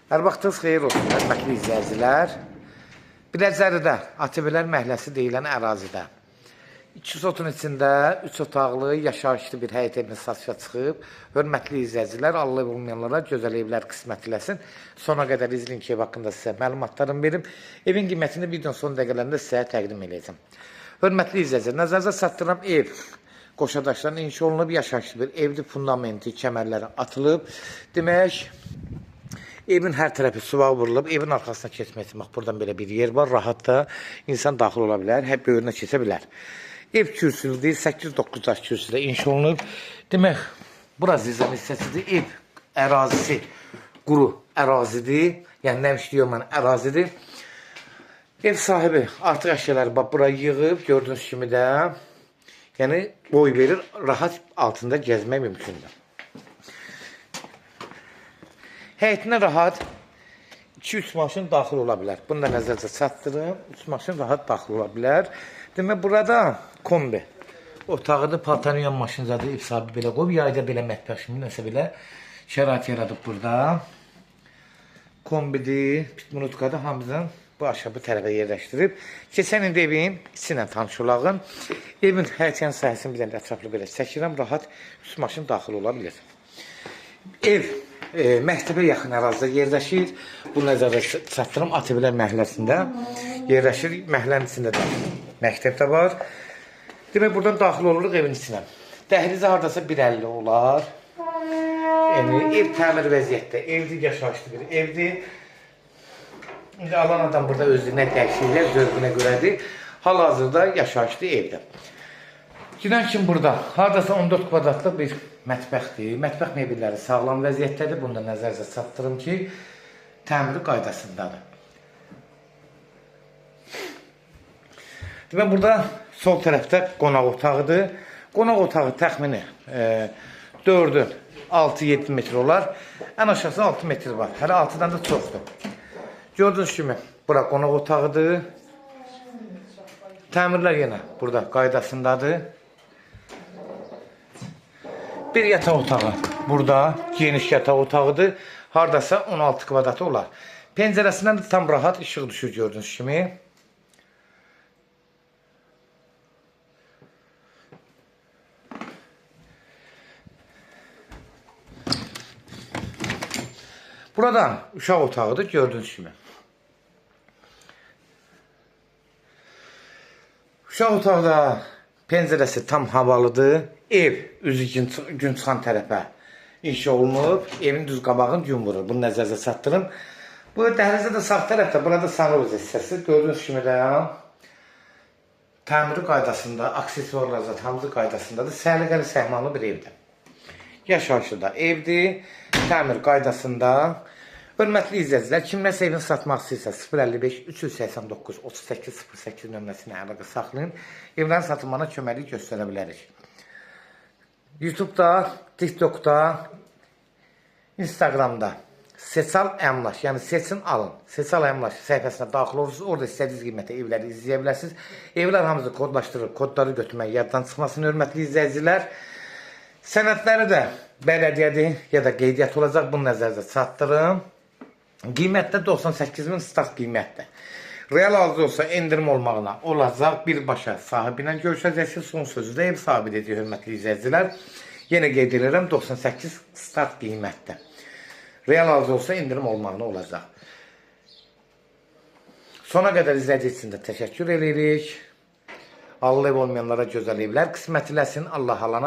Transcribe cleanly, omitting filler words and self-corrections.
Hər vaxtınız xeyir olsun, hörmətli izləyicilər. Biləcəridə, ATV-lər məhəlləsi deyilən ərazidə 2 sotun içində 3 otaqlı, yaşayışlı bir həyət evinin satışa çıxıb. Hörmətli izləyicilər, Allah olmayanlara gözəl evlər qismət eləsin. Sona qədər izləyin ki, ev haqqında sizə məlumatlarımı verim. Evin qiymətini videonun son dəqiqələrində sizə təqdim edəcəm. Hörmətli izləyicilər, nəzərinizə çatdıran ev qoşadaşlarla inşa olunub, yaşayışlı bir evli fundamenti, kəmərləri atılıb. Demək, evin hər tərəfi suvaq vurulub, evin arxasına keçmək üçün buradan belə bir yer var, rahat da insan daxil ola bilər, hep böyrünə keçə bilər. Ev kürsülüdür, 8-9 daş kürsüdə inşa olunub. Demək, burası izləm hissəsidir, ev ərazisi, quru ərazidir, yəni nə işləyir mən ərazidir. Ev sahibi artıq əşyaları buraya yığıb, gördüyünüz kimi də, yəni boy verir, rahat altında gəzmək mümkündür. Həyətinə rahat 2-3 maşın daxil ola bilər. Bunu da nəzərdə çatdırım. 3 maşın rahat daxil ola bilər. Demək, burada kombi otağıdır, paltaryan maşıncadır, ev sahibi belə qoyub. Yayda belə mətbəx kimi nəsə belə şərait yaradıb burada. Kombidir, pitminutkadır, hamıdan bu aşağı tərəfə yerləşdirib. Keçən indi evin içinə tanış olağın. Evin həyətyan sahəsini bir dənə ətraflı belə çəkirəm. Rahat 3 maşın daxil ola bilir. Ev məktəbə yaxın ərazidə yerləşir. Bu nəzərdə çatdırım, ATV-lər məhəlləsində yerləşir. Məhəllənin içində də məktəb də var. Demək, buradan daxil oluruq evin içinə. Dəhlizi hardasa 1.50 olar. Yəni, ev təmir vəziyyətdə, evdir, yaşayışlı bir evdir. İndi alan adam burada özünə dəyişiklər, zövqünə görədir. Hal-hazırda yaşayışlı evdir. Girən kimi burada hardasa 14 kvadratlıq bir mətbəxdir. Mətbəx mebelləri sağlam vəziyyətdədir. Bunu da nəzərinizə çatdırım ki, təmiri qaydasındadır. Demək, burada sol tərəfdə qonaq otağıdır. Qonaq otağı təxmini 4-ün 6-7 metr olar. Ən aşağısı 6 metr var. Hələ 6-dan da çoxdur. Gördüyünüz kimi, bura qonaq otağıdır. Təmirlər yenə burada qaydasındadır. Bir yataq otağı burada, geniş yataq otağıdır. Hardasa 16 kvadratı olar. Pəncərəsindən də tam rahat işıq düşür gördüyünüz kimi. Buradan uşaq otağıdır gördüyünüz kimi. Uşaq otaqda pəncərəsi tam havalıdır. Ev üzü gün çıxan tərəfə inşa olunub. Evin düz qabağını gün vurur. Bunu nəzərinizə çatdırım. Bu dəhlizdə də sağ tərəfdə, burada sanoz hissəsi. Gördüyünüz kimi də təmiri qaydasında, aksesuarlar zat hamısı qaydasındadır. Səliqəli, səhmanlı bir evdir. Yaşayışlı da evdir. Təmir qaydasında. Hörmətli izləyicilər, kimləsə evini satmaq istəyirsə 055-389-3808 nömrəsinə əlaqə saxlayın. Evlərin satılmana köməklik göstərə bilərik. YouTube'da, TikTok'da, Instagram'da Seçal Əmlak, yəni seçin alın. Seçal Əmlak səhifəsinə daxil olursunuz. Orada istədiyiniz qiymətə evləri izləyə bilərsiniz. Evlər hamısı kodlaşdırılıb, kodları götürmək yaddan çıxmasın, hörmətli izləyicilər. Sənədləri də bələdiyyədir ya da qeydiyyat olacaq. Bunu nəzərinizə çatdırın. Qiymətdə 98.000 start qiymətdir. Real alıcı olsa endirim olmağına olacaq. Birbaşa sahibi ilə görüşəcəksiniz. Son sözü də ev sahibi dediyi hörmətli izləyicilər. Yenə qeyd edirəm, 98 start qiymətdir. Real alıcı olsa endirim olmağına olacaq. Sona qədər izlədiyiniz üçün də təşəkkür edirik. Allah ev olmayanlara gözəl evlər qismət eləsin. Allah alana